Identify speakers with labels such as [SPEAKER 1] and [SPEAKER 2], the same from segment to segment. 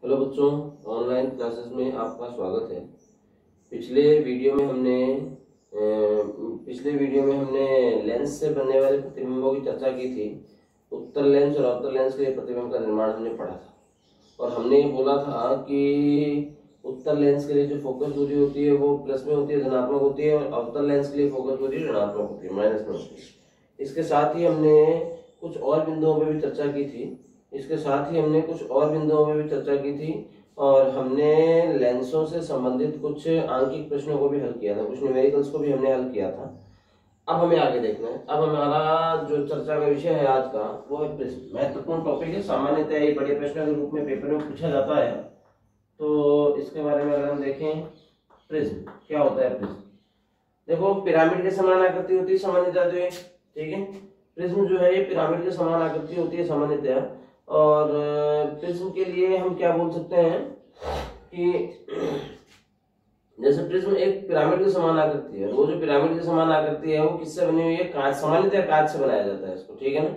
[SPEAKER 1] Hello बच्चों, online classes में आपका स्वागत है। पिछले वीडियो में हमने लेंस से बनने वाले प्रतिबिंबों की चर्चा की थी। उत्तर लेंस और अवतल लेंस के लिए प्रतिबिंब का निर्माण हमने पढ़ा था और हमने ये बोला था कि उत्तर लेंस के लिए जो फोकस दूरी होती है वो प्लस में होती है, धनात्मक होती है, और अवतल लेंस के लिए फोकस दूरी ऋणात्मक होती है, माइनस में होती है। इसके साथ ही हमने कुछ और बिंदुओं पर भी चर्चा की थी और हमने लेंसों से संबंधित कुछ आंकिक प्रश्नों को भी हल किया था, कुछ न्यूमेरिकल्स को भी हमने हल किया था। अब हमें आगे देखना है। अब हमारा जो चर्चा का विषय है आज का वो है प्रिज्म। महत्वपूर्ण टॉपिक है, सामान्यतः ये बड़े प्रश्नों के रूप में पेपर में पूछा जाता है। तो इसके बारे में अगर हम देखें, प्रिज्म क्या होता है। प्रिज्म देखो, पिरामिड के समान आकृति होती है सामान्यतः, जो है ठीक है। प्रिज्म जो है ये पिरामिड के समान आकृति होती है सामान्यतः। और प्रिज्म के लिए हम क्या बोल सकते हैं कि जैसे प्रिज्म एक पिरामिड के समान आकृति है, वो जो पिरामिड के समान आकृति है वो किससे बनी हुई है? कांच, सामान्यतः कांच से बनाया जाता है इसको, ठीक है ना।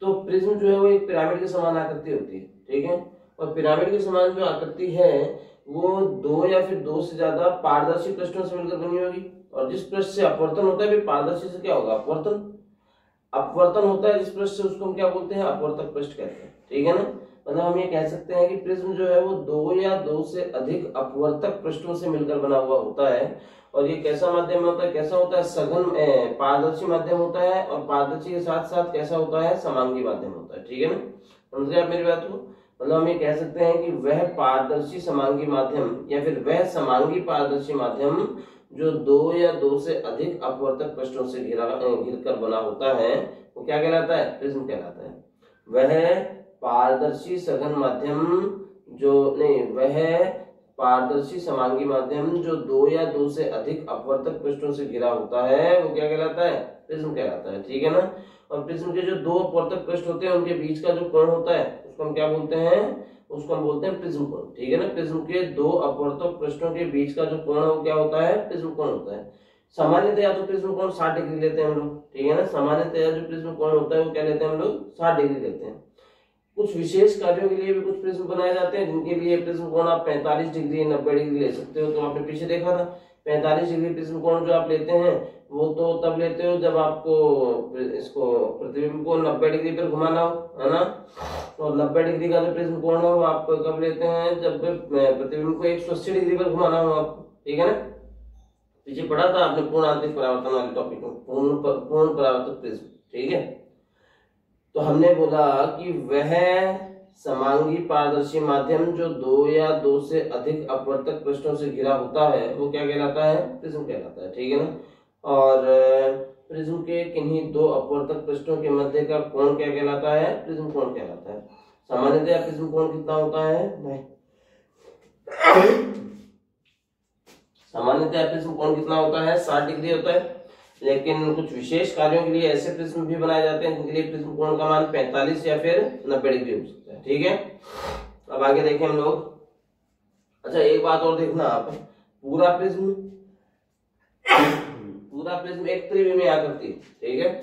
[SPEAKER 1] तो प्रिज्म जो है वो एक पिरामिड के समान आकृति होती है, ठीक है। और पिरामिड के समान जो आकृति है वो दो या फिर दो से ज्यादा पारदर्शी पृष्ठों से मिलकर बनी होगी। और जिस पृष्ठ से अपवर्तन होता है, पारदर्शी से क्या होगा? अपवर्तन होता है जिस पृष्ठ से, उसको हम क्या बोलते हैं? अपवर्तक पृष्ठ कहते हैं, ठीक है ना। मतलब हम ये कह सकते हैं कि प्रिज्म जो है वो दो या दो से अधिक अपवर्तक पृष्ठों से मिलकर बना हुआ होता है। और ये कैसा माध्यम होता है? सघन पारदर्शी माध्यम होता है। और पारदर्शी के साथ साथ कैसा होता है? समांगी माध्यम होता है, ठीक है ना। समझ गए आप मेरी बात को? मतलब हम ये कह सकते हैं कि वह पारदर्शी समांगी माध्यम या फिर वह समांगी पारदर्शी माध्यम जो दो या दो से अधिक अपवर्तक पृष्ठों से घिरकर बना होता है वो क्या कहलाता है? प्रिज्म कहलाता है। वह पारदर्शी सघन माध्यम वह पारदर्शी समांगी माध्यम जो दो या दो से अधिक अपवर्तक पृष्ठों से घिरा होता है वो क्या कहलाता है? प्रिज्म कहलाता है, ठीक है ना। और प्रिज्म के जो दो अपवर्तक पृष्ठ होते हैं उनके बीच का जो कोण होता है उसको हम क्या बोलते हैं? उसको हम बोलते हैं प्रिज्म कोण, ठीक है ना। प्रिज्म के दो अपवर्तक पृष्ठों के बीच का जो कोण है वो क्या होता है? प्रिज्म कोण होता है। सामान्यतया तो प्रिज्म कोण 60 डिग्री लेते हैं हम लोग, ठीक है ना। सामान्यतया जो प्रिज्म कोण होता है वो क्या लेते हैं हम लोग? 60 डिग्री लेते हैं। कुछ विशेष कार्यों के लिए भी कुछ प्रिज्म बनाए जाते हैं जिनके लिए प्रिज्म कोण आप 45 डिग्री 90 डिग्री ले सकते हो। तो आपने पीछे देखा था 45 डिग्री प्रिज्म कोण जो आप लेते हैं वो तो तब लेते हो जब आपको इसको प्रतिबिंब को 90 डिग्री पर घुमाना हो, है ना। और 90 डिग्री का जो प्रिज्म कोण है वो आप कब लेते हैं? जब प्रतिबिंब को 180 डिग्री पर घुमाना हो आपको, ठीक है ना। पीछे पढ़ा था आपने पूर्ण आंतरिक परावर्तन वाले टॉपिक में, पूर्ण परावर्तक प्रिज्म, ठीक है। तो हमने बोला कि वह समांगी पारदर्शी माध्यम जो दो या दो से अधिक अपवर्तक पृष्ठों से घिरा होता है वो क्या कहलाता है? प्रिज्म कहलाता है, ठीक है ना। और प्रिज्म के किन्हीं दो अपवर्तक पृष्ठों के मध्य का कोण क्या कहलाता है? प्रिज्म कोण कहलाता है। सामान्यतया प्रिज्म कोण कितना होता है? सामान्यतः प्रिज्म कोण कितना होता है? 60 डिग्री होता है। लेकिन कुछ विशेष कार्यों के लिए ऐसे प्रिज्म भी बनाए जाते हैं जिनके लिए प्रिज्म कोण का मान 45 या फिर 90 डिग्री हो सकता है, ठीक है। अब आगे देखें हम लोग। अच्छा, एक बात और देखना आप, पूरा प्रिज्म एक त्रिविमीय आकृति, ठीक है।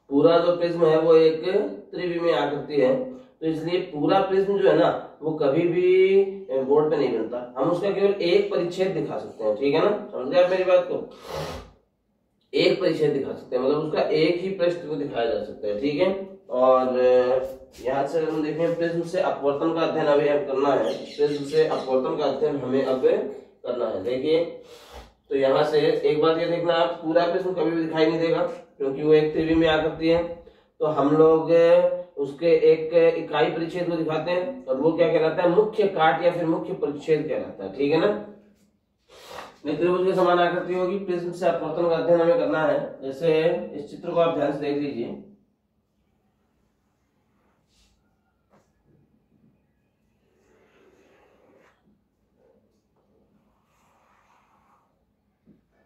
[SPEAKER 1] पूरा जो प्रिज्म है वो एक त्रिविमीय आकृति है। तो इसलिए पूरा प्रिज्म जो है ना वो कभी भी बोर्ड पे नहीं बनता। हम उसका केवल एक परिच्छेद दिखा सकते हैं, ठीक है ना। समझ गए आप मेरी बात को? एक परिच्छेद दिखा सकते हैं, मतलब उसका एक ही पृष्ठ को दिखाया जा सकता है, ठीक है। और यहाँ से हम देखें, प्रिज्म से अपवर्तन का अध्ययन अभी हम करना है। प्रिज्म से अपवर्तन का अध्ययन हमें अब करना है। देखिए, तो यहाँ से एक बात ये देखना, आप पूरा प्रिज्म कभी भी दिखाई नहीं देगा क्योंकि वो एक त्रिविमीय आकृति है। तो हम लोग उसके एक इकाई परिच्छेद को दिखाते हैं और वो क्या कहलाता है? मुख्य काट या फिर मुख्य परिच्छेद कहलाता है, ठीक है ना। त्रिभुज के समान आकृति होगी। प्रिज्म से अपवर्तन का अध्ययन हमें करना है। जैसे इस चित्र को आप ध्यान से देख लीजिए।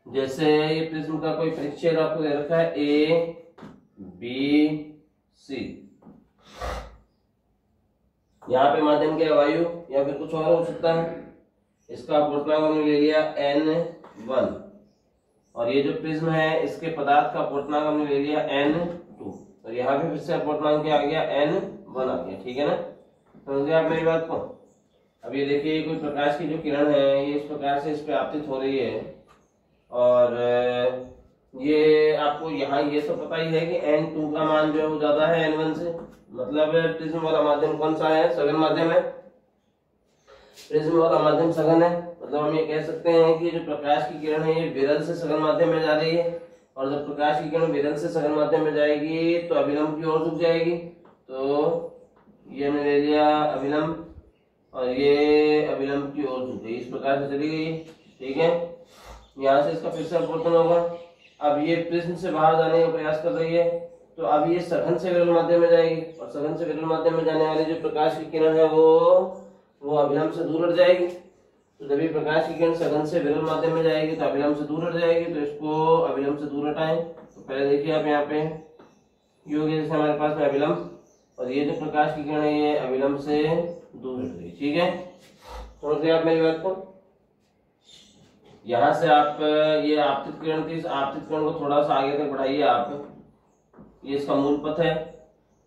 [SPEAKER 1] जैसे ये प्रिज्म का कोई परिच्छेद आपको दे रखा है ए बी सी। यहाँ पे माध्यम क्या? वायु या फिर कुछ और हो सकता है। इसका अपवर्तनांक हमने ले लिया n1 और ये जो प्रिज्म है इसके पदार्थ का अपवर्तनांक हमने ले लिया n2 और यहाँ पे फिर से अपवर्तनांक क्या आ गया? n1 आ गया, ठीक है ना। समझ गए आप मेरी बात को। अब ये देखिए कोई प्रकाश की जो किरण है ये इस प्रकार से इस पे आपतित हो रही है और ये आपको यहाँ ये तो पता ही है कि N2 का मान जो है वो ज्यादा है N1 से, मतलब प्रिज्म वाला माध्यम कौन सा है, सघन माध्यम है। प्रिज्म वाला माध्यम सघन है, मतलब हम ये कह सकते हैं कि जो प्रकाश की किरण है ये विरल से सघन माध्यम में जा रही है और जब प्रकाश की किरण विरल से सघन माध्यम में जाएगी तो अभिलंब की ओर झुक जाएगी। तो ये हमने ले लिया अभिलंब और ये अभिलंब की ओर झुक गई, इस प्रकार से चली गई। ठीक है, यहाँ से इसका फिर से अपवर्तन होगा। अब ये प्रिज्म से बाहर जाने का प्रयास कर रही है तो अब ये सघन से विरल माध्यम में जाएगी और सघन से विरल माध्यम में जाने वाली जो प्रकाश की किरण है वो अभिलंब से दूर हट जाएगी। तो जब ये प्रकाश की किरण सघन से विरल माध्यम में जाएगी तो अभिलंब से दूर हट जाएगी, तो इसको अभिलंब से दूर हटाएं। तो पहले देखिए आप यहाँ पे ये हो गया जैसे हमारे पास में अभिलंब और ये जो प्रकाश की किरण है ये अभिलंब से दूर हट गई। ठीक है, समझ गए आप मेरी बात को। यहाँ से आप ये आपतित किरण थी, इस आपतित किरण को थोड़ा सा आगे तक बढ़ाइए आप, ये इसका मूल पथ है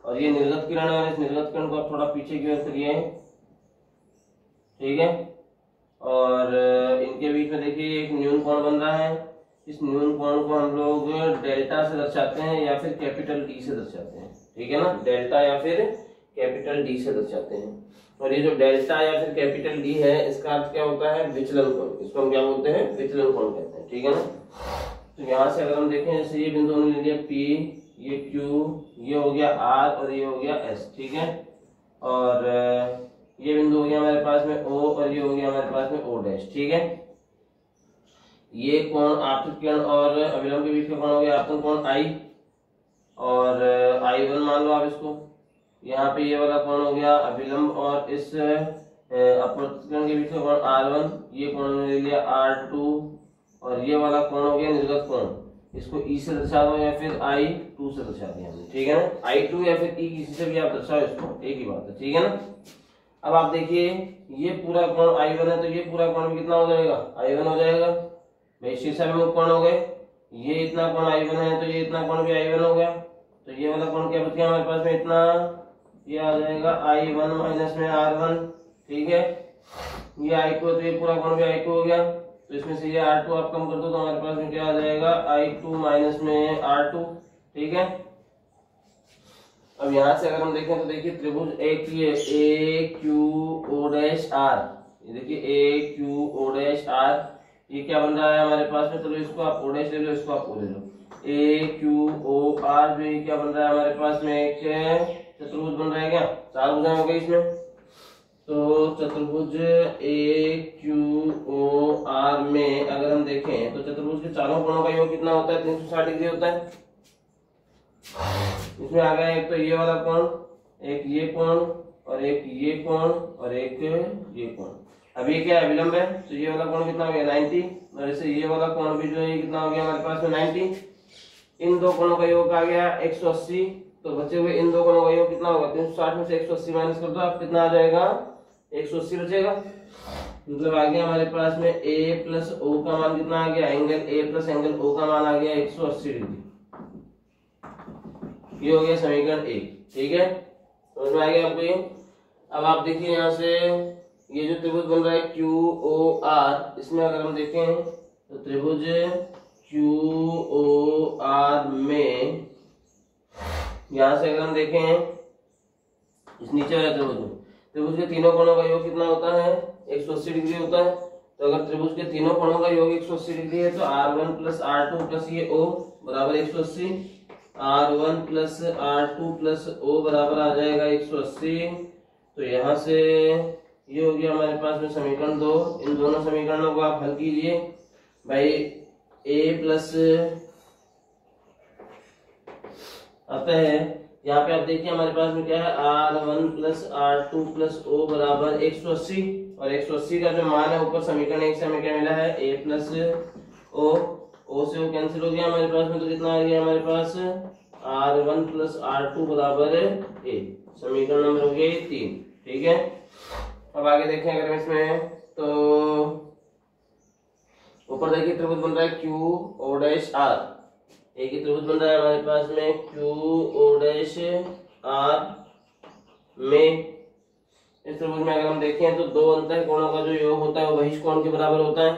[SPEAKER 1] और ये निर्गत किरण है, इस निर्गत किरण को आप थोड़ा पीछे की ओर करिए। ठीक है, और इनके बीच में देखिए एक न्यून कोण बन रहा है, इस न्यून कोण को हम लोग डेल्टा से दर्शाते हैं या फिर कैपिटल डी से दर्शाते हैं। ठीक है ना, डेल्टा या फिर कैपिटल डी से दर्शाते हैं। और ये जो डेल्टा या फिर कैपिटल डी है इसका अर्थ क्या होता है, विचलन कोण, इसको हम क्या बोलते हैं, विचलन कोण कहते हैं। ठीक है ना, तो यहाँ से अगर हम देखें जैसे ये बिंदु हमने ले लिया P, ये Q, ये हो गया R और ये हो गया S। ठीक है, और ये बिंदु हो गया हमारे पास में O और ये हो गया हमारे पास में O'। ठीक है, ये कोण आपतित किरण और अभिलंब के बीच का कोण हो गया आपतन कोण I और I1 मान लो आप इसको। यहाँ पे ये वाला कोण हो गया अभिलंब और इस अपवर्तित किरण के बीच का कोण R1, ये कोण हमने ले लिया R2 और ये वाला कोण हो गया निर्गत कोण, इसको E से दर्शा दो या फिर I2 से दर्शा दिया हमने। ठीक है ना, I2 या फिर E किसी से भी आप दर्शाओ इसको, एक ही बात है। ठीक है ना, अब आप देखिए ये पूरा कोण I1 है तो ये पूरा कोण भी कितना हो जाएगा, I1 हो जाएगा भाई, शीर्षाभिमुख कोण हो गए। ये इतना कोण I1 है तो ये इतना कोण भी I1 हो गया, तो ये वाला कोण क्या बच गया हमारे पास में, इतना, ये आ जाएगा I1 माइनस में R1। ठीक है, ये I2 है तो ये पूरा कोण भी I2 हो गया, तो इसमें से ये R2 आप कम कर दो तो हमारे पास में क्या आ जाएगा, I2 माइनस में R2। ठीक है, अब यहाँ से अगर हम देखें तो देखिए त्रिभुज AQO'R, ये देखिए AQO'R, ये क्या बन रहा है हमारे पास में, चलो इसको आप O' ले लो, इसको आप O ले लो। AQOR जो ये क्या बन रहा है हमारे पास में, एक चतुर्भुज बन रहा है, क्या चार भुजाएं हो गई इसमें। तो चतुर्भुज AQOR में अगर हम देखें तो चतुर्भुज के चारों कोणों का योग कितना होता है, 360 डिग्री होता है। इसमें आ गया एक तो ये वाला कोण, एक ये कोण और एक ये कोण और एक ये कोण। अब ये क्या अभिलंब है तो ये वाला कोण कितना हो गया 90 और ऐसे ये वाला कोण भी जो है कितना हो गया हमारे पास में 90। इन दो कोणों का योग आ गया 180, तो बचे हुए इन दो कोणों का योग कितना होगा, 360 में से 180 माइनस कर दो आप, कितना आ जाएगा 180 बचेगा। मतलब आ गया हमारे पास में A प्लस O का मान कितना आ गया, angle A plus angle O का मान आ गया 180 डिग्री। ये हो गया समीकरण 1। ठीक है, समझ में आ गया आपको ये। अब आप देखिए यहाँ से ये जो त्रिभुज बन रहा है QOR, इसमें अगर हम देखें तो त्रिभुज QOR में यहाँ से अगर हम देखें इस नीचे वाले त्रिभुज के तीनों कोणों का योग कितना होता है, 180 डिग्री होता है। तो अगर त्रिभुज के तीनों कोणों का योग 180 डिग्री है तो R1 प्लस R2 प्लस ये O बराबर 180, R1 plus R2 plus O बराबर आ जाएगा 180। तो यहाँ से ये हो गया हमारे पास में समीकरण 2। इन दोनों समीकरणों को आप हल कीजिए भाई। A प्लस आता है, यहाँ पे आप देखिए हमारे पास में क्या है, R1 plus R2 plus O बराबर 180 और 180 का जो मान है ऊपर समीकरण 1 से हमें क्या मिला है, A प्लस O से O कैंसिल हो गया हमारे पास में, तो कितना आ गया हमारे पास R1 प्लस R2 बराबर A। समीकरण नंबर हो गया 3। ठीक है, अब आगे देखें अगर इसमें तो ऊपर देखिए त्रिभुज बन रहा है QO'R, एक ही त्रिभुज बन रहा है हमारे पास में QO'R में इस त्रिभुज में अगर हम देखें तो दो अंतः कोणों का जो योग होता है वो बहिष्कोण के बराबर होता है।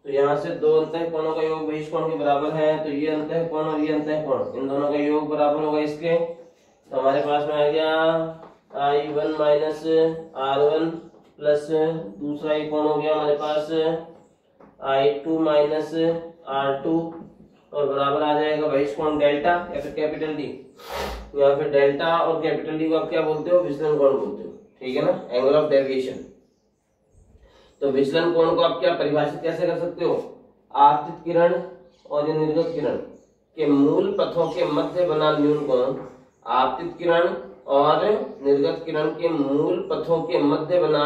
[SPEAKER 1] तो यहाँ से दो अंतः कोणों का योग बहिष्कोण के बराबर है, तो ये अंतः कोण और ये अंतः कोण इन दोनों का योग बराबर होगा इसके। तो हमारे पास में आ गया I1 माइनस R1 प्लस दूसरा ही कोण हो गया हमारे पास I2 माइनस R2 और बराबर आ जाएगा बहिष्कोण डेल्टा या फिर कैपिटल डी। यहाँ पे डेल्टा और कैपिटल डी को आप क्या बोलते हो? विचलन कोण बोलते हो, ठीक है ना, एंगल ऑफ डेविएशन। तो विचलन कोण को आप क्या परिभाषित कैसे कर सकते हो? आपतित किरण और निर्गत किरण के मूल पथों के मध्य बना न्यून कोण, आपतित किरण और निर्गत किरण के मूल पथों के मध्य बना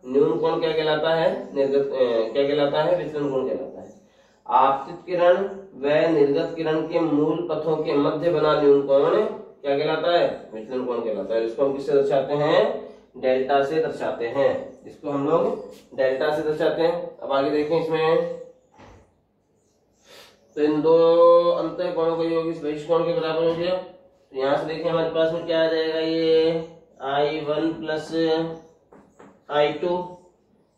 [SPEAKER 1] न्यून कोण क्या कहलाता है? निर्गत क्या कहलाता है? विचलन कोण कहलाता है। आपतित किरण व निर्गत किरण के मूल पथों के मध्य बना न्यून कोण क्या कहलाता है? विचलन कोण कहलाता है। इसको हम किससे दर्शाते हैं? डेल्टा से दर्शाते हैं। इसको हम लोग डेल्टा से दर्शाते हैं। अब आगे देखें इसमें, तो इन दो अंतः कोणों का योग इस बहिष्कोण के बराबर हो गया। तो यहाँ से देखिए हमारे पास में क्या आ जाएगा, ये I1 प्लस I2,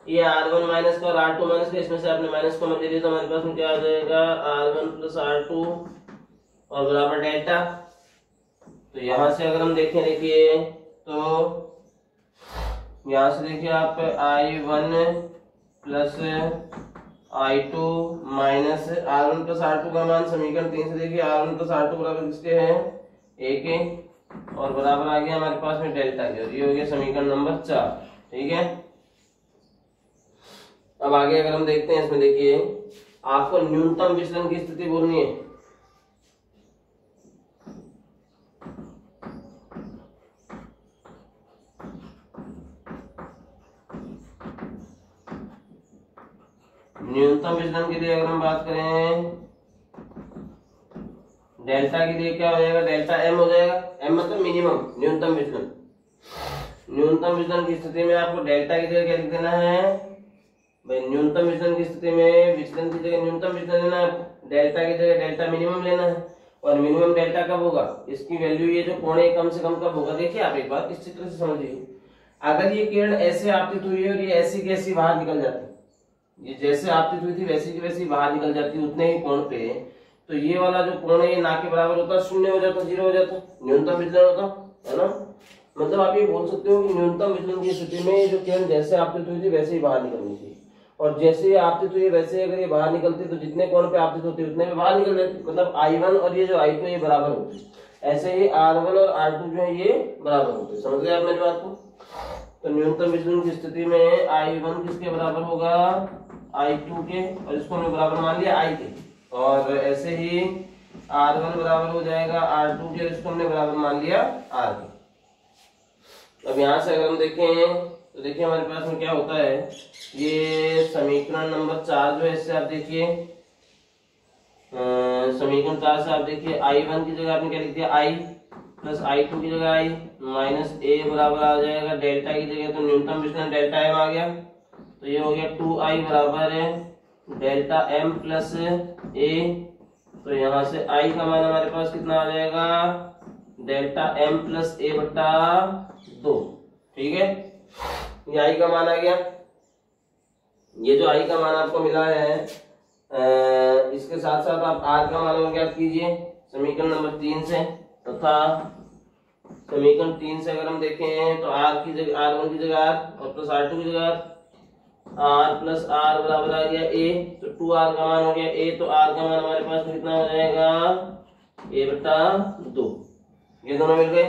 [SPEAKER 1] ये R1 माइनस का और R2 माइनस का, इसमें से आपने माइनस कॉमन ले लिया तो हमारे पास में क्या आ जाएगा R1 प्लस R2 और बराबर डेल्टा। तो यहाँ से अगर हम देखें, देखिए तो यहाँ से देखिए आप I1 plus I2 minus R1 plus R2 का मान समीकरण 3 से देखिए R1 प्लस R2 बराबर किसके हैं? 1 के, और बराबर आ गया हमारे पास में डेल्टा के, और ये हो गया समीकरण नंबर 4, ठीक है। अब आगे अगर हम देखते हैं इसमें, देखिए आपको न्यूनतम विचलन की स्थिति बोलनी है। न्यूनतम विचलन के लिए अगर हम बात करें, डेल्टा के लिए क्या हो जाएगा? डेल्टा एम हो जाएगा। एम मतलब मिनिमम, न्यूनतम विचलन। न्यूनतम विचलन की स्थिति में आपको डेल्टा की जगह क्या लिख देना है भाई? न्यूनतम विचलन की स्थिति में विचलन की जगह न्यूनतम विचलन लेना है, डेल्टा की जगह डेल्टा मिनिमम लेना है। और मिनिमम डेल्टा कब होगा? इसकी वैल्यू ये जो कोण है कम से कम कब होगा? देखिए आप एक बार इस चित्र से समझिए, अगर ये किरण ऐसे आपतित हुई है और ये ऐसी की ऐसी बाहर निकल जाती, ये जैसे आपतित हुई थी वैसी की वैसी बाहर निकल जाती उतने ही कोण पे, तो ये वाला जो कोण है ये ना के बराबर होता, शून्य हो जाता, 0 हो जाता, न्यूनतम विचलन होता है ना। मतलब आप ये बोल सकते हो कि न्यूनतम विचलन की स्थिति में ये जो किरण जैसे आपतित हुई थी वैसे ही बाहर निकलनी चाहिए, और जैसे ही आपतित हुई वैसे अगर ये बाहर निकलती तो जितने कोण पे आपतित होती उतने में बाहर निकल जाती। मतलब I1 और ये जो I2 ये बराबर होती, ऐसे ही R1 और R2 जो है ये बराबर होते। समझ गए आप मेरी बात को? तो न्यूनतम विचलन की स्थिति में I1 किसके बराबर होगा? I2 के, और इसको हमने बराबर मान लिया I के, और ऐसे ही R1 बराबर हो जाएगा R2 के, इसको हमने बराबर मान लिया R के। अब यहाँ से अगर हम देखें तो देखिए हमारे पास में क्या होता है, ये समीकरण नंबर 4 जो है इससे आप देखिए, समीकरण 4 से आप देखिए I1 की जगह आपने क्या लिख दिया? I प्लस I2 की जगह I माइनस A बराबर आ जाएगा डेल्टा की जगह, तो न्यूनतम विचलन डेल्टा M आ गया। तो ये हो गया 2I बराबर है डेल्टा M प्लस A। तो यहाँ से I का मान हमारे पास कितना आ जाएगा? डेल्टा M प्लस A बटा 2, ठीक है। ये I का मान आ गया। ये जो I का मान आपको मिला है, इसके साथ साथ आप R का मान ज्ञात कीजिए समीकरण नंबर 3 से, तथा समीकरण 3 से अगर हम देखें तो R की जगह R1 की जगह R और प्लस R2 की जगह R प्लस R बराबर आ गया A, तो 2R का मान हो गया A, तो R का मान हमारे पास कितना हो जाएगा? A बटा 2। ये दोनों मिल गए।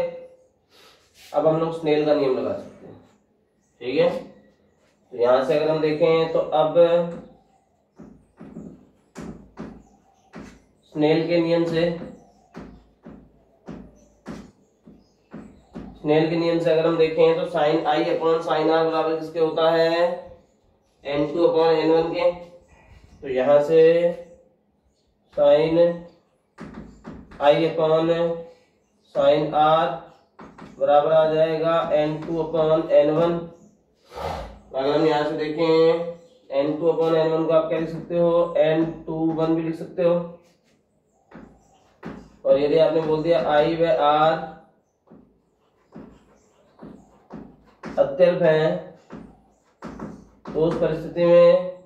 [SPEAKER 1] अब हम लोग स्नेल का नियम लगा सकते हैं, ठीक है। तो यहां से अगर हम देखें तो अब स्नेल के नियम से अगर हम देखें तो sine I upon sine R बराबर किसके होता है? N2 अपॉन N1 के। तो यहां से sine I upon sine R बराबर आ जाएगा N2 अपॉन N1। अगर हम यहाँ से देखें N2 अपॉन N1 को आप क्या लिख सकते हो? N21 भी लिख सकते हो। और यदि आपने बोल दिया I व R अत्यल्प है तो उस परिस्थिति में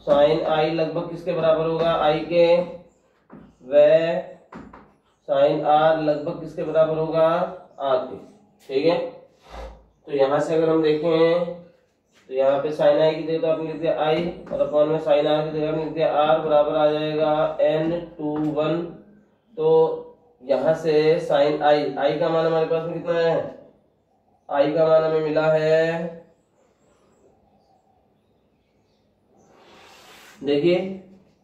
[SPEAKER 1] साइन आई लगभग किसके बराबर होगा, आई के, व साइन आर लगभग किसके बराबर होगा, आर के। ठीक है, तो यहां से अगर हम देखें तो यहाँ पे साइन आई की जगह तो आपने लिख दिया आई और अपॉन में साइन आर की जगह आपने लिख दिया आर, बराबर आ जाएगा n/2 तो यहाँ से साइन आई का मान हमारे पास में कितना है, आई का मान हमें मिला है, देखिए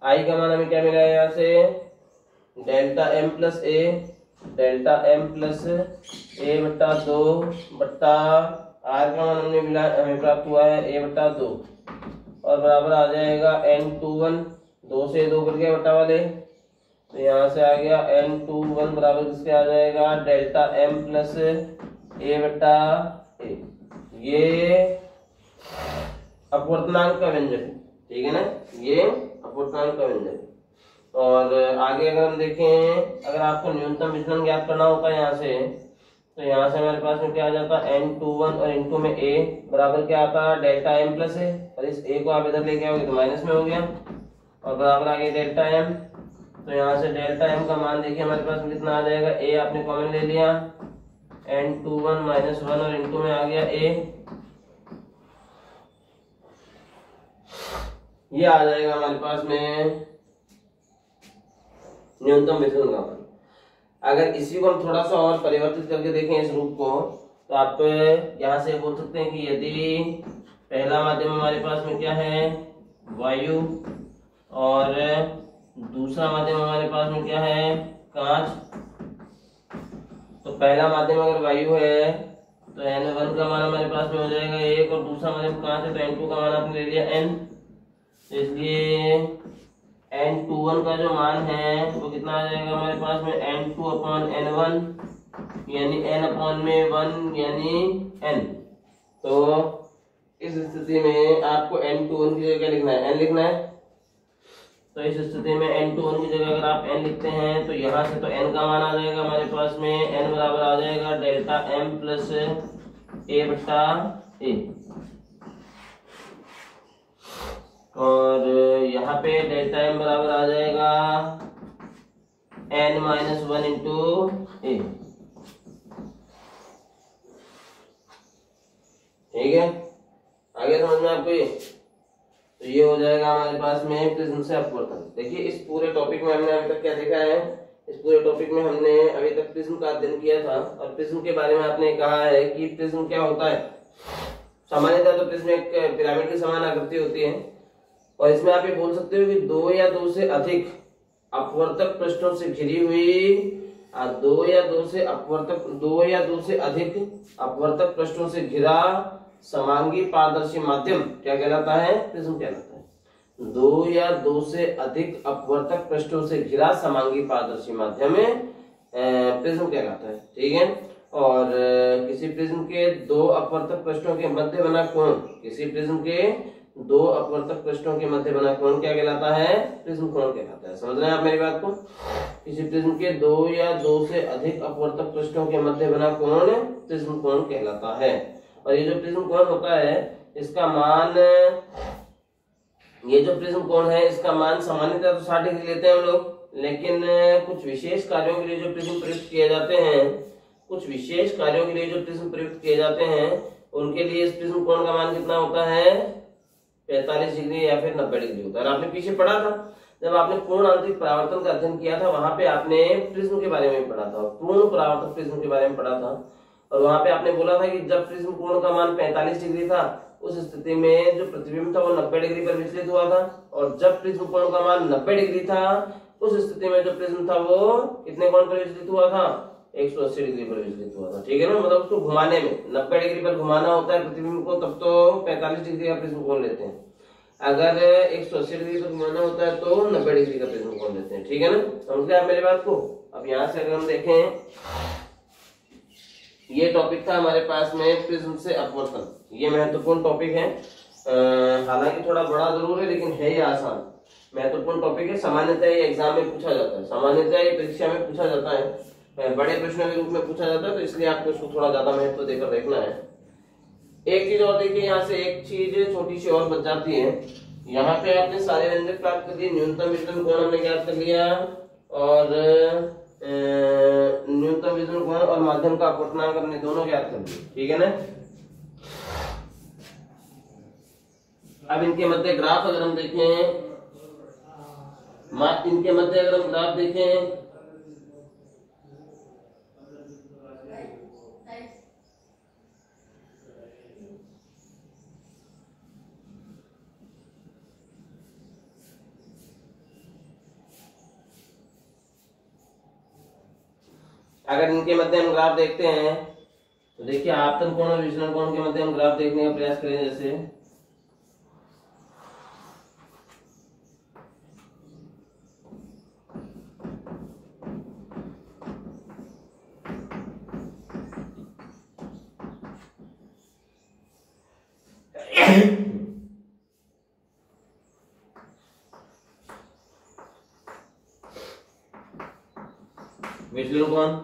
[SPEAKER 1] आई का मान हमें क्या मिला है यहाँ से, डेल्टा m प्लस ए बट्टा 2 बट्टा आर का मान हमने मिला, हमें प्राप्त हुआ है a/2 और बराबर आ जाएगा n/2 2 से 2 कर गया बट्टा वाले, तो यहाँ से आ गया n/2 बराबर किसके आ जाएगा, डेल्टा m प्लस a/a। ये अपवर्तनांक का व्यंजक है, ठीक है ना, ये अपवर्तनांक का व्यंजक है। और आगे अगर हम देखें, अगर आपको न्यूनतम विचलन ज्ञात करना होता है यहाँ से, तो यहाँ से हमारे पास में क्या आ जाता है, n/2 और इनटू में a बराबर क्या आता है, डेल्टा m प्लस a, और इस a को आप इधर लेके आओगे तो माइनस में हो गया और बराबर आ गया डेल्टा m। तो यहाँ से डेल्टा m का मान देखिए हमारे पास में कितना आ जाएगा, a आपने कॉमन ले लिया, n/2 -1 और इनटू में आ गया a, ये आ जाएगा हमारे पास में न्यूनतम विचलन का मान। अगर इसी को हम थोड़ा सा और परिवर्तित करके देखें इस रूप को, तो आप यहाँ से बोल सकते हैं कि यदि पहला माध्यम हमारे पास में क्या है, वायु, और दूसरा माध्यम हमारे पास में क्या है, कांच, तो पहला माध्यम अगर वायु है तो n1 का मान हमारे पास में हो जाएगा 1 और दूसरा माध्यम कांच है तो n2 का मान आपने ले लिया n, तो इसलिए n/2 का जो मान है वो कितना आ जाएगा हमारे पास में, n2/n1 यानी n/1 यानी n। तो इस स्थिति में आपको n/2 की जगह लिखना है, n लिखना है, तो इस स्थिति में n/2 की जगह अगर आप n लिखते हैं तो यहाँ से तो n का मान आ जाएगा हमारे पास में, n बराबर आ जाएगा डेल्टा m प्लस a/a, और यहाँ पे डेल्टा m बराबर आ जाएगा n-1 इंटू a। ठीक है, आगे समझ में आपको ये, तो ये हो जाएगा हमारे पास में प्रिज्म से अपवर्तन। देखिए इस पूरे टॉपिक में हमने अभी तक क्या देखा है, इस पूरे टॉपिक में हमने अभी तक प्रिज्म का अध्ययन किया था और प्रिज्म के बारे में आपने कहा है कि प्रिज्म क्या होता है। सामान्यतः तो प्रिज्म एक पिरामिड की समान आकृति होती है और इसमें आप ये बोल सकते हो कि 2 या 2 से अधिक अपवर्तक पृष्ठों से घिरी हुई, 2 या 2 से अधिक अपवर्तक पृष्ठों से घिरा समांगी पारदर्शी माध्यम क्या कहलाता है, प्रिज्म कहलाता है। 2 या 2 से अधिक अपवर्तक पृष्ठों से घिरा समांगी पारदर्शी माध्यम में प्रिज्म कहलाता है। ठीक है, और किसी प्रिज्म के 2 अपवर्तक पृष्ठों के मध्य बना कोण, किसी प्रिज्म के 2 अपवर्तक पृष्ठों के मध्य बना कोण क्या कहलाता है, प्रिज्म कोण कहलाता है। समझ रहे हैं आप मेरी बात को, किसी प्रिज्म के 2 या 2 से अधिक अपवर्तक पृष्ठों के मध्य बना कोण प्रिज्म कोण कहलाता है। और ये जो प्रिज्म कोण होता है इसका मान, ये जो प्रिज्म कोण है इसका मान सामान्यतः तो 60 डिग्री लेते हैं हम लोग, लेकिन कुछ विशेष कार्यों के लिए जो प्रिज्म प्रयुक्त किए जाते हैं, कुछ विशेष कार्यों के लिए जो प्रिज्म प्रयुक्त किए जाते हैं उनके लिए इस प्रिज्म कोण का मान कितना होता है, 45 डिग्री या फिर 90 डिग्री होता है। आपने पीछे पढ़ा था जब आपने पूर्ण आंतरिक परावर्तन का अध्ययन किया था, वहां पे आपने प्रिज्म के बारे में पढ़ा था, पूर्ण परावर्तक प्रिज्म के बारे में पढ़ा था, और वहां पे आपने बोला था कि जब प्रिज्म कोण का मान 45 डिग्री था उस स्थिति में जो प्रतिबिंब था वो 90 डिग्री पर विचलित हुआ था, और जब प्रिज्म कोण का मान 90 डिग्री था उस स्थिति में जो प्रिज्म था वो कितने कोण पर विचलित हुआ था, 180 डिग्री पर विचलित हुआ था। ठीक है ना, मतलब उसको घुमाने में 90 डिग्री पर घुमाना होता है प्रतिबिंब को, तब तो 45 डिग्री का प्रिज्म कोण लेते हैं, अगर 180 डिग्री पर घुमाना होता है तो 90 डिग्री का प्रिज्म कोण लेते हैं। ठीक है ना, समझ गए आप मेरी बात को। अब यहाँ से अगर हम देखें, ये टॉपिक था हमारे पास में प्रिज्म से अपवर्तन, ये महत्वपूर्ण टॉपिक है, हालांकि थोड़ा बड़ा जरूर है लेकिन है ये आसान, महत्वपूर्ण टॉपिक है। सामान्यतः ये एग्जाम में पूछा जाता है, सामान्यतः ये परीक्षा में पूछा जाता है, बड़े प्रश्नों के रूप में पूछा जाता है, तो इसलिए आपको इसको थोड़ा ज्यादा महत्व देकर देखना है। एक चीज और देखिए, यहाँ से एक चीज छोटी सी और बच जाती है। यहाँ पे आपने सारे व्यंजक प्राप्त कर दिए, न्यूनतम विचलन कोण हमने ज्ञात कर लिया, और न्यूनतम विचलन कोण और माध्यम का अपवर्तनांक हमने दोनों ज्ञात कर दिए, ठीक है ना। अब इनके मध्य ग्राफ अगर हम देखें, इनके मध्य अगर हम ग्राफ देखें, अगर इनके मध्य हम ग्राफ देखते हैं तो देखिए आपतन कोण और विचलन कोण के मध्य हम ग्राफ देखने का प्रयास करें। जैसे विचलन कोण,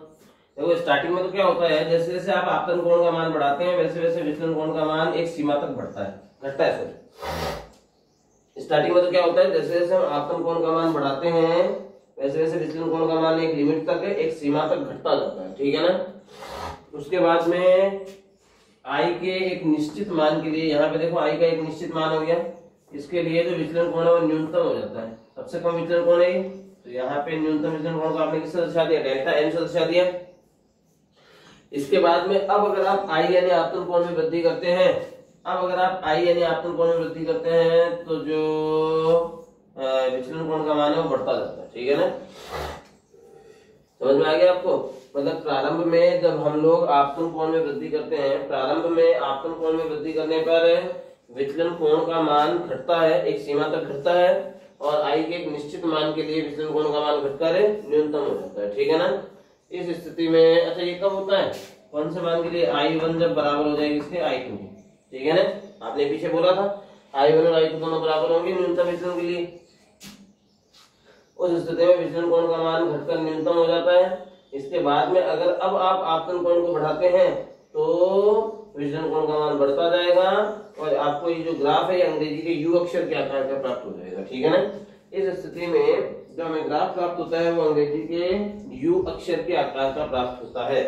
[SPEAKER 1] देखो स्टार्टिंग में तो क्या होता है, जैसे जैसे आप आपतन कोण का मान बढ़ाते हैं वैसे वैसे विचलन कोण का मान एक सीमा तक घटता है सर। स्टार्टिंग में तो क्या होता है, जैसे जैसे हम आपतन कोण का मान बढ़ाते हैं वैसे वैसे विचलन कोण का मान एक लिमिट तक है, एक सीमा तक घटता जाता है, ठीक है ना। उसके बाद में आई के एक निश्चित मान के लिए, यहाँ पे देखो आई का एक निश्चित मान हो गया, इसके लिए जो विचलन कोण है वो न्यूनतम हो जाता है, सबसे कम विचलन कोण है, तो यहाँ पे न्यूनतम विचलन कोण को आपने किससे दर्शा दिया, डेल्टा एन से दर्शा दिया। इसके बाद में अब अगर आप आई यानी आपतन कोण में वृद्धि करते हैं, अब अगर आप आई यानी आपतन कोण में वृद्धि करते हैं तो जो विचलन कोण का मान है वो बढ़ता जाता है, ठीक है ना। समझ में आ गया आपको, मतलब प्रारंभ में जब हम लोग आपतन कोण में वृद्धि करते हैं, प्रारंभ में आपतन कोण में वृद्धि करने पर विचलन कोण का मान घटता है, एक सीमा तक घटता है, और आई के एक निश्चित मान के लिए विचलन कोण का मान घटकर न्यूनतम हो जाता है, ठीक है ना। इस स्थिति में अच्छा ये कब होता है, कौन से मान के लिए, I1 जब बराबर हो जाएगी इसके I2, ठीक है ना। आपने पीछे बोला था I1 और I2 दोनों बराबर होंगे न्यूनतम विचलन के लिए, उस स्थिति में विचलन कोण का मान घटकर न्यूनतम हो जाता है। इसके बाद में अगर अब आप आपतन कोण को बढ़ाते हैं तो विचलन कोण का मान बढ़ता जाएगा, और आपको ये जो ग्राफ है अंग्रेजी के यू अक्षर के आकार का प्राप्त हो जाएगा, ठीक है ना। इस स्थिति में जो हमें ग्राफ प्राप्त होता है वो अंग्रेजी के यू अक्षर के आकार का प्राप्त होता है।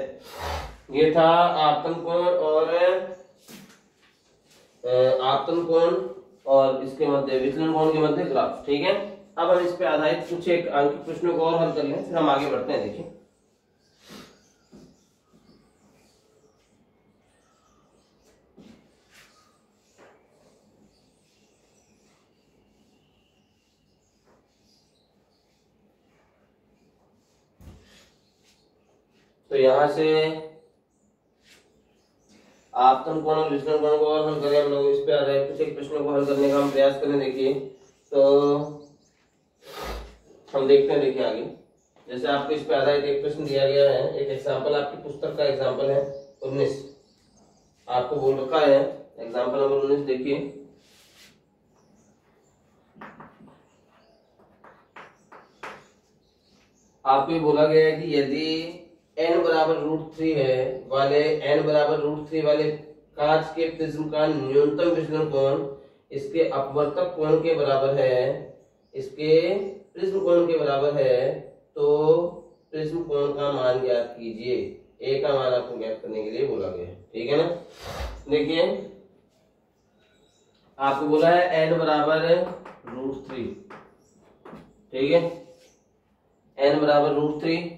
[SPEAKER 1] ये था आपतन कोण और इसके मध्य विचलन कोण के मध्य ग्राफ, ठीक है। अब हम इस पे आधारित कुछ एक अंकित प्रश्नों को और हल कर लें, फिर हम आगे बढ़ते हैं। देखिए तो यहां से आपतन कोण और विचलन कोण को और हल करें हम लोग, इस पे आधारित कुछ एक प्रश्नों को हल करने का हम प्रयास करें। देखिए तो हम देखते हैं, देखिए आगे जैसे आपको इस पे आधारित एक प्रश्न दिया गया है, एक एग्जांपल आपकी पुस्तक का एग्जांपल है 19, आपको बोल रखा है एग्जांपल नंबर 19। देखिए आपको बोला गया है कि यदि n बराबर √3 है वाले n बराबर √3 वाले कांच के प्रिज्म का न्यूनतम विचलन कोण इसके अपवर्तक कोण के बराबर है, इसके प्रिज्म कोण के बराबर है, तो प्रिज्म कोण का मान ज्ञात कीजिए। ए का मान आपको ज्ञात करने के लिए बोला गया है, ठीक है ना। देखिए आपको बोला है n बराबर √3, ठीक है, n बराबर √3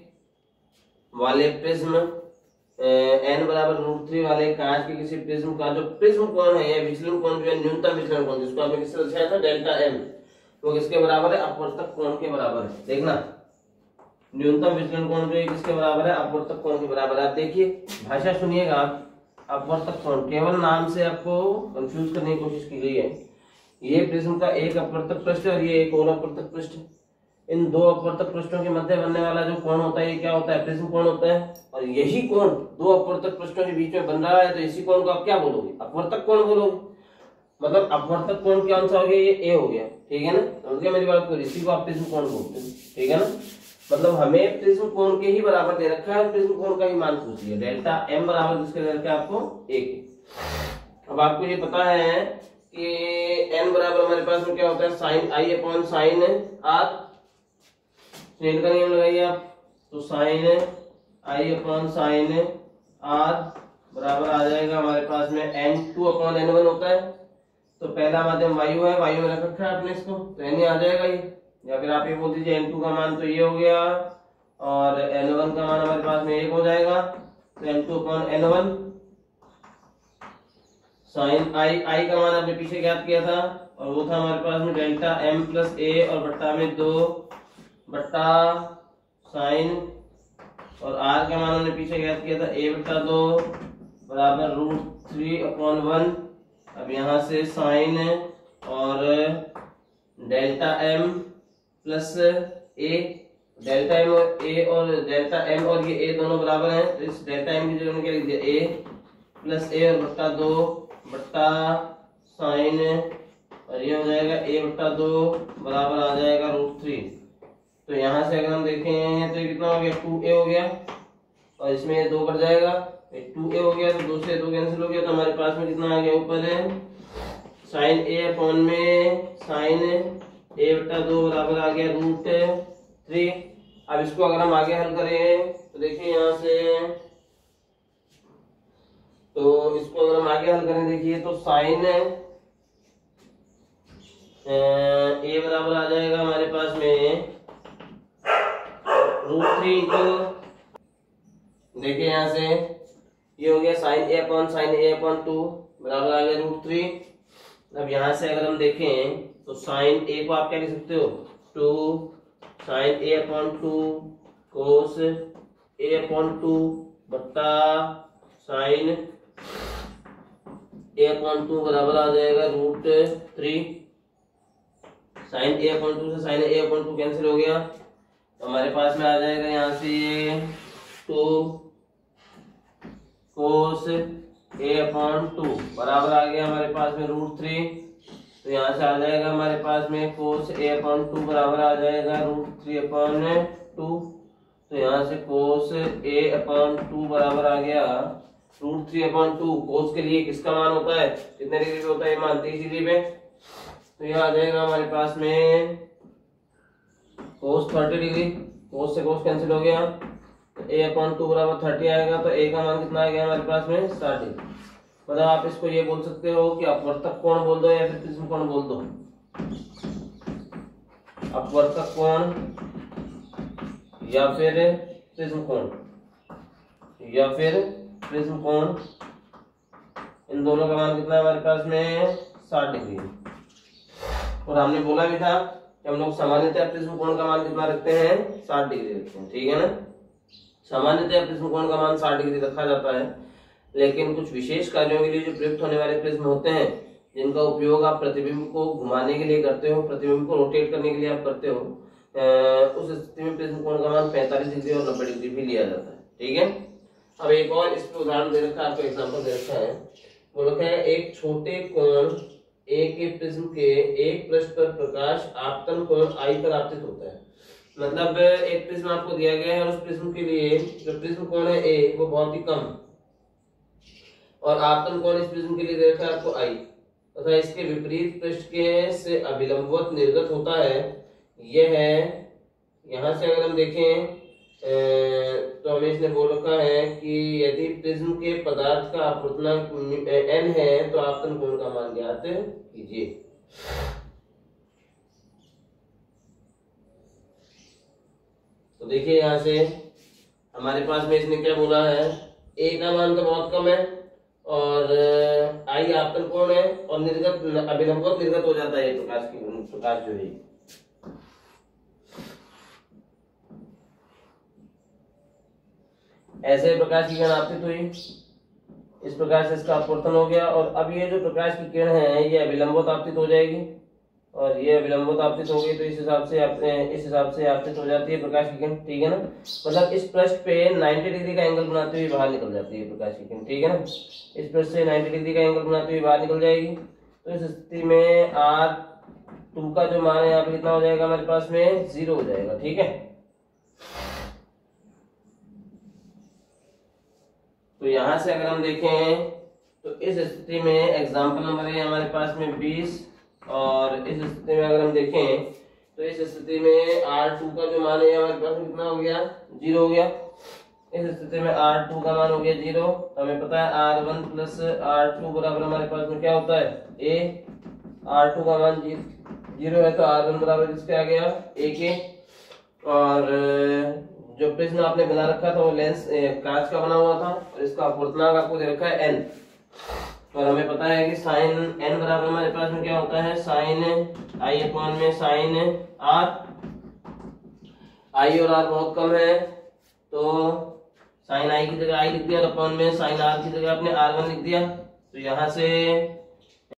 [SPEAKER 1] वाले प्रिज्म, n बराबर √3 वाले कांच के किसी प्रिज्म का जो प्रिज्म कोण है या विचलन कोण जो है न्यूनतम विचलन कोण, जिसको आपने किससे दर्शाया था, डेल्टा m, वो किसके बराबर है, अपवर्तक कोण के बराबर है। देखना न्यूनतम विचलन कोण जो है किसके बराबर है, अपवर्तक कोण के बराबर है। आप देखिए भाषा सुनिएगा, अपवर्तक कोण केवल नाम से आपको कंफ्यूज करने की कोशिश की गई है। ये प्रिज्म का एक अपवर्तक पृष्ठ और ये एक और अपवर्तक पृष्ठ, इन दो अपवर्तक पृष्ठों के मध्य बनने वाला जो कोण होता है ये क्या होता है, प्रिज्म कोण होता है। और यही कोण दो अपवर्तक पृष्ठों के बीच में बन रहा है, तो इसी कोण को आप क्या बोलोगे, अपवर्तक कोण बोलोगे। मतलब अपवर्तक कोण कौन सा हो गया, ये ए हो गया, ठीक है ना। समझ गए मेरी बात को, इसी को आप प्रिज्म कोण बोलते हैं, ठीक है ना। मतलब हमें प्रिज्म कोण के ही बराबर दे रखा है और प्रिज्म कोण का ही मान पूछ लिया। डेल्टा एम बराबर किसके दे रखा है आपको, एक। अब आपको ये पता है कि एन बराबर हमारे पास में क्या होता है, sine I upon sine R. Snell का नियम लगाइए आप, तो sine I upon sine R बराबर आ जाएगा हमारे पास में n2 अपॉन n1 होता है। तो पहला माध्यम वायु है, वायु में रख रखा है आपने इसको, तो n आ जाएगा ये, या फिर आप ये बोल दीजिए n2 का मान तो ये हो गया और n1 का मान हमारे पास में 1 हो जाएगा। तो n2 अपॉन n1 साइन आई का मान आपने पीछे ज्ञात किया था और वो था हमारे पास में डेल्टा m प्लस ए और बट्टा में 2 बट्टा साइन, और r का मान हमने पीछे ज्ञात किया था a बट्टा 2 बराबर √3 अपॉन 1। अब यहाँ से साइन और delta m plus a, delta m और a और डेल्टा m और ये a दोनों बराबर हैं, तो इस डेल्टा m की जगह क्या लिख दिया a प्लस a और बट्टा 2 बट्टा साइन, और ये हो जाएगा a बट्टा 2 बराबर आ जाएगा √3। तो यहाँ से अगर हम देखें तो ये कितना हो गया, 2a हो गया और इसमें ये 2 कट जाएगा, 2a हो गया, तो 2 से 2 कैंसिल हो गया, तो हमारे पास में कितना आ गया ऊपर है साइन a अपॉन में साइन a बट्टा 2 बराबर आ गया √3। अब इसको अगर हम आगे हल करें तो देखिए यहाँ से, तो इसको अगर हम आगे हल करें देखिए तो साइन a बराबर आ जाएगा हमारे पास में √3 तो देखिए यहाँ से ये हो गया साइन a अपॉन 2 बराबर आ गया √3। अब यहाँ से अगर हम देखें तो साइन a को आप क्या लिख सकते हो, 2 sine a upon 2 cos a upon 2 बट्टा साइन a अपॉन 2 बराबर आ जाएगा √3। साइन a अपॉन 2 से साइन a अपॉन 2 कैंसिल हो गया, तो हमारे पास में आ जाएगा यहाँ से 2 कोस a अपॉन 2 बराबर आ गया हमारे पास में √3। तो यहाँ से आ जाएगा हमारे पास में कोस a अपॉन 2 बराबर आ जाएगा √3 अपॉन 2। तो यहाँ से कोस a अपॉन 2 बराबर आ गया √3 अपॉन 2। कोस के लिए किसका मान होता है, कितने डिग्री पे होता है ये मान, 30 डिग्री पे। तो यह आ जाएगा हमारे पास में कोस 30 डिग्री, कोस से कोस कैंसिल हो गया, तो a अपॉन 2 बराबर 30 आएगा, तो a का मान कितना आ गया हमारे पास में 60 डिग्री। मतलब आप इसको ये बोल सकते हो कि अपवर्तक कोण बोल दो या फिर प्रिज्म कोण बोल दो, अपवर्तक कोण या फिर प्रिज्म कोण या फिर प्रिज्म कोण, इन दोनों का मान कितना है हमारे पास में 60 डिग्री। और हमने बोला भी था कि हम लोग सामान्यतः प्रिज्म कोण का मान कितना रखते हैं, 60 डिग्री रखते हैं, ठीक है ना। सामान्यतः प्रिज्म कोण का मान 60 डिग्री रखा जाता है, लेकिन कुछ विशेष कार्यों के लिए जो प्रयुक्त होने वाले प्रिज्म होते हैं जिनका उपयोग आप प्रतिबिंब को घुमाने के लिए करते हो, प्रतिबिंब को रोटेट करने के लिए आप करते हो, उस स्थिति में प्रिज्म कोण का मान 45 डिग्री और 90 डिग्री भी लिया जाता है, ठीक है। अब एक और इस पे उदाहरण दे रखा है, आपको एग्जांपल दे रखा है, वो रखा है एक छोटे कोण ए के प्रिज्म के एक पृष्ठ पर प्रकाश आपतन कोण आई पर आपतित होता है। मतलब एक प्रिज्म आपको दिया गया है और उस प्रिज्म के लिए जो प्रिज्म कोण है ए वो बहुत ही कम, और आपतन कोण इस प्रिज्म के लिए दे रखा है आपको आई, तथा इसके विपरीत पृष्ठ के से अभिलंबवत निर्गत होता है। यह है, यहाँ से अगर हम देखें तो हमें इसने बोल रखा है कि यदि प्रिज्म के पदार्थ का अपवर्तनांक n है तो आपतन कोण का मान ज्ञात कीजिए। तो देखिए यहाँ से हमारे पास में इसने क्या बोला है, a का मान तो बहुत कम है और आई आपतन कोण है और निर्गत अभिलंबवत निर्गत हो जाता है प्रकाश जो है। ऐसे प्रकाश की किरण आपतित हुई, इस प्रकार से इसका अपवर्तन हो गया, और अब ये जो प्रकाश की किरण है ये अभिलंबवत आपतित हो जाएगी, और ये अभिलंबवत आपतित हो गई तो इस हिसाब से आपतित हो जाती है प्रकाश की किरण, ठीक है ना। मतलब इस पृष्ठ पे 90 डिग्री का एंगल बनाते हुए बाहर निकल जाती है प्रकाश की किरण, ठीक है ना। इस पृष्ठ से 90 डिग्री का एंगल बनाते हुए बाहर निकल जाएगी। तो इस स्थिति में R2 का जो मान है यहाँ पे कितना हो जाएगा हमारे पास में 0 हो जाएगा, ठीक है। तो यहाँ से अगर हम देखें तो इस स्थिति में एग्जाम्पल नंबर है हमारे पास में 20, और इस स्थिति में अगर हम देखें तो इस स्थिति में R2 का जो मान है हमारे पास में कितना हो गया, 0 हो गया। इस स्थिति में R2 का मान हो गया 0। हमें पता है R1 प्लस R2 बराबर हमारे पास में क्या होता है, A। R2 का मान 0 है तो R1 बराबर किसके आ गया, A के। और जो प्रिज्म आपने बना रखा था वो लेंस कांच का बना हुआ था, और इसका अपवर्तनांक आपको दे रखा है n। और हमें पता है कि साइन n बराबर हमारे पास में क्या होता है, साइन i अपॉन में साइन r। i और r बहुत कम है तो साइन i की जगह i लिख दिया, और अपॉन में साइन r की जगह आपने r1 लिख दिया। तो यहाँ से